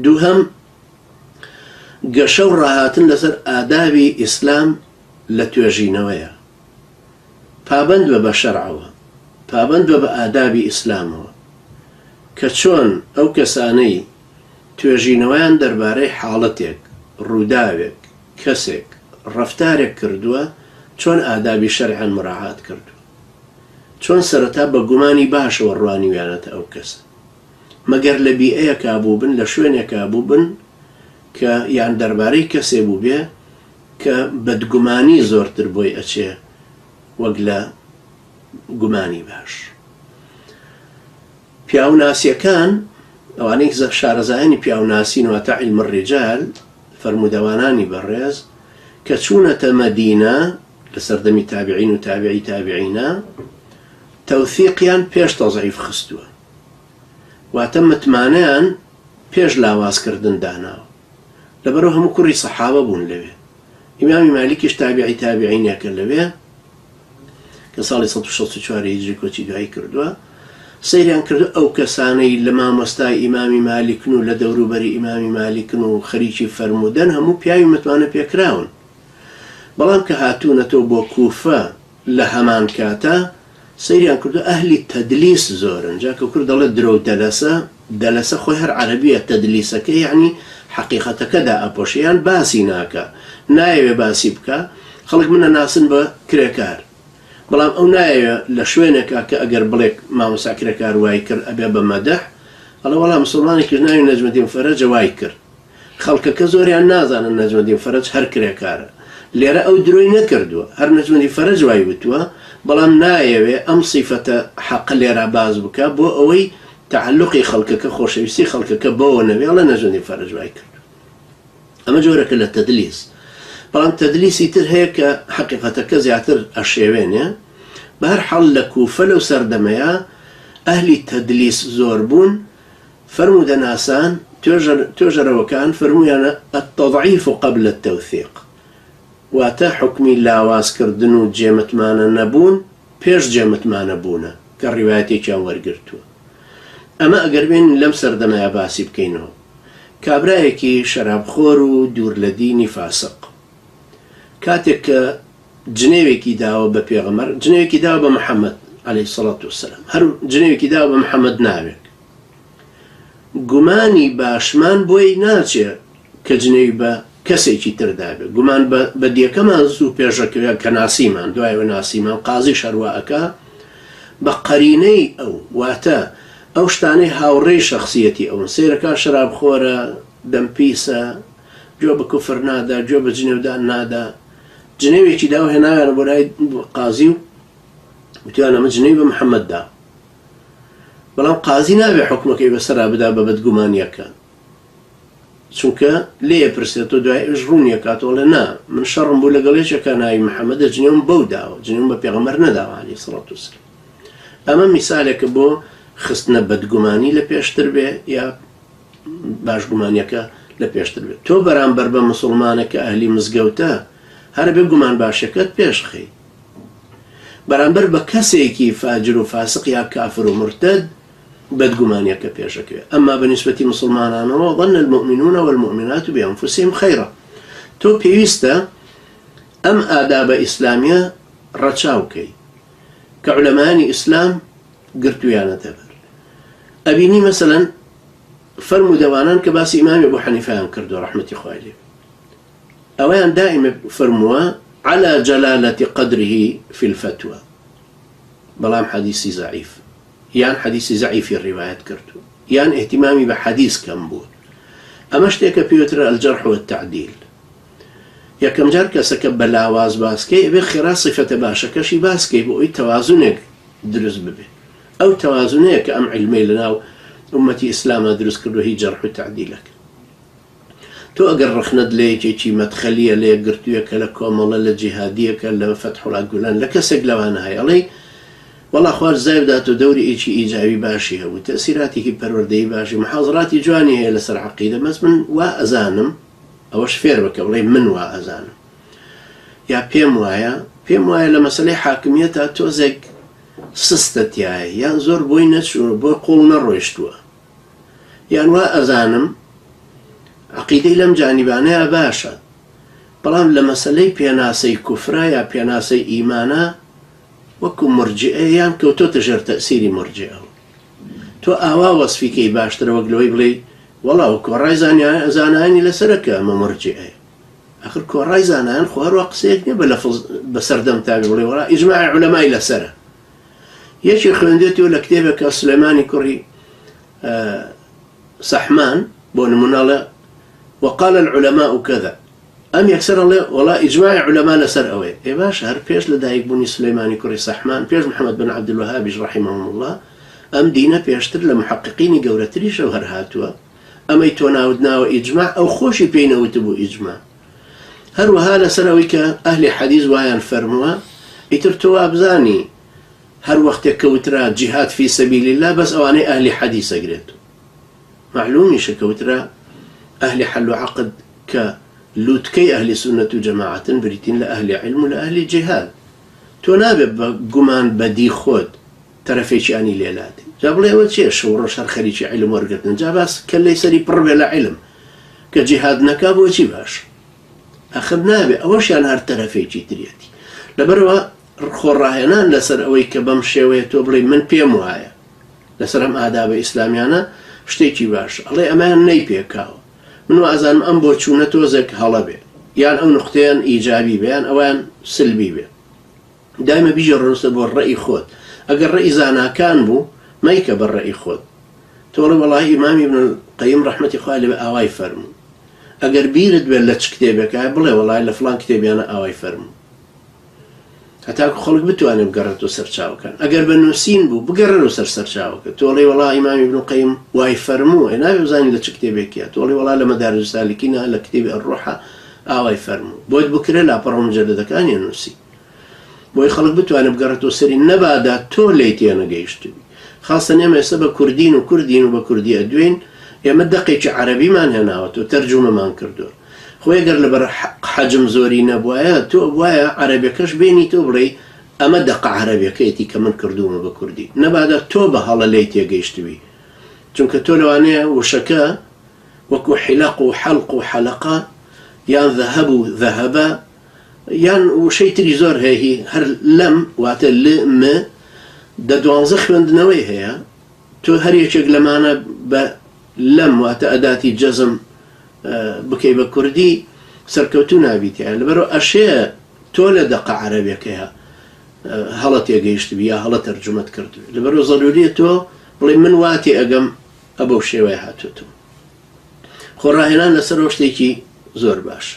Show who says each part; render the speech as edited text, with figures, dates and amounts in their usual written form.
Speaker 1: دووهەم گەشە و ڕاهاتن لەسەر ئادابی ئیسلام لە توێژینەوەیە، پابند بە شەرعەوە، پابند بە ئادابی ئیسلامەوە، کە چۆن ئەو کەسانەی توێژینەوەیان دەربارەی حاڵەتێک، ڕووداوێک، کەسێک، ڕەفتارێک کردووە، چۆن ئادابی شەرعیان مراعات کردووە، چۆن سەرەتا بە گومانی باشەوە ڕوانیویانەتە ئەو کەسە، مەگەر لە بیئەیەکا بوو بن، لە شوێنێکا بوو بن کە یان دەربارەی کەسێ بوو بێ کە بەدگومانی زۆرتر بۆی ئەچێ وەک لە گومانی باش. پیاوناسیەکان، ئەوانەی شارەزایانی پیاوناسی واتە عیلم الرجال، فەرمودەوانانی بەڕێز کە چوونەتە مەدینە لە سەردەمی تابعین و تابعی تابعینە، تەوثیقیان پێش تەضعیف خستووە، واتە متمانەیان پێش لاوازکردن داناوە، لەبەرەوە هەموو کوڕی سەحابە بوون لەوێ. ئیمامی مالیکیش تابعی تابعینێکە لەوێ کە ساڵی 1964 هیجری کۆچی دوایی کردووە، سەیریان کردو ئەو کەسانەی لە مامۆستای ئیمامی مالیکن و لە دەوروبەری ئیمامی مالیکن و خەریکی فەرمودەن، هەموو پیاوی متمانە پێکراون. بەڵام کە هاتوونەتەوە بۆ کوفە لە هەمان کاتە، سەیریان کردو ئەهلی تەدلیس زۆرن. جا کە کورد دەڵێت درۆ دەلەسە خۆی هەر عەرەبیە، تەدلیسەکە یعنی حەقیقەتەکەدا ئەپۆشیان باسی ناکە، نایەوێ باسی بکە، خەڵک منە ناسن بە کرێکار. بەڵام ئەو نایەوێ لە شوێنێکا کە ئەگەر بڵێک مامۆستا کرێکار وای کرد ئەبێ بە مەدەح، ئەڵێ وەڵام مسڵمانێکی ناوی نەجمەدین فەرەج وای کرد. خەڵکەکە زۆریان نازانن نەجمەدین فەرەج هەر کرێکارە. لێرە ئەو درۆی نەکردووە، هەر نەجمەدین فەرەج وای وتووە، بەڵام نایەوێ ئەم سیفەتە حەق لێرە باز بکە بۆ ئەوەی تعلقی خەڵکەکە، خۆشەویستی خەڵکەکە بەوە نەوێ ئەڵێ نەجمەدین فەرەج وای کرد. ئەمە جۆرەکە لە تەدلیس. بەڵام تەدلیسی تر هەیە کە حەقیقەتەکە زیاتر ئەشێوێنێ. بە هەر حەڵ لە کوفە لەو سەردەمەیە ئەهلی تەدلیس زۆر بوون. فەرمودەناسان توێژەرەوەکان فەرموویانە التەضعیف قبل التەوثیق، واتە حکمی لاوازکردن و جێمتمانە نەبوون پێش جێمتمانە بوونە کە ڕیوایەتێکیان وەرگرتووە. ئەمە ئەگەر بێن لەم سەردەمەیە باسی بکەینەوە. کابرایەکی شەرابخۆر و دوور لە دینی فاسق کاتێک کە جنێوێکی داوە بە پێغەمبەر، جنێوێکی داوە بە محەممەد عەلەیهی سەڵات وەسەلام، هەر جنێوێکی داوە بە محەممەد ناوێک، گومانی باشمان بۆی ناچێ کە جنێوی بە کەسێکی تردابێت. گومان بە دیەکەمان زوو پێشەکەوێ کە ناسیمان، دوایەوە ناسیمان قازی شەروائەکە بە قەرینەی ئەو، واتە ئەو شتانەی هاوڕێی شەخسیەتی ئەون، سێرەکە شەرابخۆرە، دەمپیسە، گوێ بە کوفر نادا، گوێ بە جنێودان نادا. جنێوێکی داوە هێناویانە بۆ لای قازی و وتیان ئەمە جنێوی بە محەممەد دا، بەڵام قازی نابێ حکومەکەی بەسەرا بدا بە بەدگومانیەکە، چونکە لێ پرسێتەوە دوایش ڕوونیەکاتەوە لە نا من شەڕم بوو لەگەڵ یەکێکە ناوی محەممەدە، جنێوم بەو داوە، جنێوم بە پێغەمبەر نەداوە عەلەیهی سەڵات وەسەلام. ئەمە میسالێکە بۆ خستنە بەدگومانی لە پێشتر بێ یا باشگومانیەکە لە پێشتر بێت. تۆ بەرامبەر بە مسڵمانەکە ئەهلی مزگەوتە هەر بێ گومان باشەکەت پێشخەی، بەرامبەر بە کەسێکی فاجر و فاسق یا کافر و مرتد بەدگومانیەکە پێشەکەوێ. ئەمما بەنسبەتی مسلمانانەوە ظن المؤمنون والمؤمنات بأنفسهم خيرا. تۆ پێویستە ئەم ئادابە ئیسلامیە ڕەچاوکەی کە عولەمانی ئیسلام گرتویانەتە بەر. ئەبینی مەسەلەن فەرمودەوانان کە باسی ئیمامی ئەبوو حەنیفەیان کردو ڕەحمەتی خوای لێ، ئەوەیان دائیمە فەرمووە على جلالة قدره في الفتوى، بەڵام حەدیثی ضعیف یان حەدیثی ضعیفی ڕیوایەت کردو یان اهتیمامی بە حەدیث کەم بوو. ئەمە شتێکە پێوترە الجرح والتعدیل. یەکەم جار کەسەکە بە لاواز باسکەی ئەبێ خێرا صفەتە باشەکەشی باسکەی بۆ ئەوی تەوازونێک دروست ببێ. ئەو تەوازونەیە کە ئەم عیلمەی لەناو ئومەتی ئیسلامە دروست کردو هی جەرح و تعدیلەکە. تۆ ئەگەر ڕخنت لە یەکێکی مەدخەلیە لێ گرتوویەکە لە کۆمەڵە لە جیهادیەکە لە فەتحوڵات گولان لە کەسێک لەوانە هەیە ئەڵێ وەڵا خوارد زای بدات و دەوری ئیچی ئیجابی باشی هەبوو، تەسیراتێکی پەروەردەیی باشی، محاضراتی جوانی هەیە لەسەر عەقیدە، بەس من وا ئەزانم، ئەوەش فێر بکە بڵێ من وا ئەزانم، یا پێم وایە لە مەسەلەی حاکمیەتە تۆزێک سستەتیایە یان زۆر بۆی نەچووە، بۆی قوڵ نەڕۆیشتووە، یان وا ئەزانم عقیدەی لەم جانیبانەیە باشە، بەڵام لە مەسەلەی پێناسەی کوفرە یا پێناسەی ئیمانە وەکو مرجئە یان کەوتۆتە ژێر تەئسیری مرجئە. تۆ ئاوا وەسفیکەی باشترە وەک لەوەی بڵێ وەڵا و کۆڕای زانایانی لەسەرەکە ئەمە مرجئەیە. ئاخر کۆڕای زانایان خو هەروە قسەیەک نییە بە لەفظ بەسەردەم تابێ بڵێ وەڵا ئیجماعی عولەمای لەسەرە. یەکی خوێندێتەوە لە کتێبێکە سلێمانی کوڕی سەحمان بۆ نمونەڵێ وقال العلماء كذا ئەم یەکسەر ئەڵێ وەڵا ئیجماعی عولەما لەسەر ئەوەیە. ئێ باشە هەر پێش لە دایکبوونی سلەیمانی کوڕی سەحمان پێش محەممەد بن عەبدولوەهابیش ڕەحیمەهم الله ئەم دینە پێشتر لە محققینی گەورەتریشەوە هەر هاتووە. ئەمەی تۆ ناودناوە ئیجماع ئەو خۆشی پێی نەوت بوو ئیجماع. هەروەها لەسەر ئەوەی کە ئەهلی حەدیث وایان فەرمووە ئیتر تۆ وابزانی هەر وەختێک کەوترا جیهاد فی سەبیل الله بەس ئەوانەی ئەهلی حەدیث ئەگرێت. معلومیشە کەوترا ئەهلی حەل و عەقد کە لووتکەی ئەهلی سونەت و جەماعەتن بریتین لە ئەهلی عیلم و لە ئەهلی جیهاد. تۆ نابێت بە گومان بەدی خۆت تەرەفێکی ئەنی لێلاتی. جا بڵێ ئەوە چییە شەو ڕۆژ هەر خەریکی عیلم وەرگرتن، جا باس کەلەی سەری پڕ بێ لە عیلم کە جیهاد نەکا بۆچی باش؟ ئەخر نابێ ئەوەشیان هەر تەرەفێکی ترێتی. لەبەرەوە خۆڕاهێنان لەسەر ئەوەی کە بەم شێوەیە تۆ بڵێ من پێم وایە لەسەر ئەم ئادابە ئیسلامیانە شتێکی باشە. ئەڵێ ئەمەیان نەی پێکاوە، من وازانم ئەم بۆ چوونە تۆزێک هەڵە بێ یان ئەو نقطەیان ئیجابی بێ یان ئەویان سلبی بێ. دایمە بیژەڕۆستە بۆ ڕێی خۆت. ئەگەر ڕێی زاناکان بوو مەیکە بە ڕێی خۆت. تۆڵێ وەڵاهی ئیمامی ابن القەیم ڕەحمەتی خوا لێ بێ ئاوای فەرموو. ئەگەر بیرت بێت لە چ کتێبێکە بڵێ وەڵای لە فڵان کتێبیانە ئاوای فەرموو، هەتاکو خەڵک بتوانێت بگەڕێتەوە سەرچاوەکان. ئەگەر بە نووسین بوو بگەڕێنەوە سەر سەرچاوەکە. تۆڵێ وەڵا ئیمامی ابن القەیم وای فەرموو، ئێ نابێ بزانین لە چ کتێبێکیە. تۆڵێ وەڵا لە مەدارج السالیکینە لە کتێبی ئەڕۆحە ئاوای فەرموو، بۆت بکرێ لاپەڕە مجەلدەکانی نووسی بۆی خەڵک بتوانێت بگەڕێتەوە سەری نەبادا تۆ لێی تێنەگەیشتبی. خاستن ئێمە ئێستا بە کوردین و بە کوردی ئەدوێن، ئێمە دەقێکی عەرەبیمان هێناوەتەوە تەرجومەمان کردووە. خۆ ئەگەر لەبەر حەجم زۆری نەبوایە تۆ وایە عەرەبیەکەش بێنی تۆ بڵێ ئەمە دەقە عەرەبیەکەیەتی کە من کردوومە بە کوردی، نەبادا تۆ بە هەڵە لێی تێگەیشتبی. چونکە تۆ لەوانەیە وشەکە وەکو حیلەق و حەلق و حەلەقە یان ذەهەب و ذەهەبە یان وشەی تری زۆر هەیە هەر لەم واتە ل دە 12 خوێندنەوەی هەیە. تۆ هەر یەکێک لەمانە بە لەم واتە ئەداتی جەزم بکەی بە کوردی سەرکەوتوو نابیتیە. لەبەرەوە ئەشەیە تۆ لە دەقە عەرەبیەکەیە هەڵە تێگەیشتبی یا هەڵە تەرجمەت کردووی. لەبەرەوە زەروریە تۆ بڵێ من واتی ئەگەم ئەبەو شێوەیە هاتووەتەوە. خۆڕاهێنان لەسەر شتێکی زۆر باش.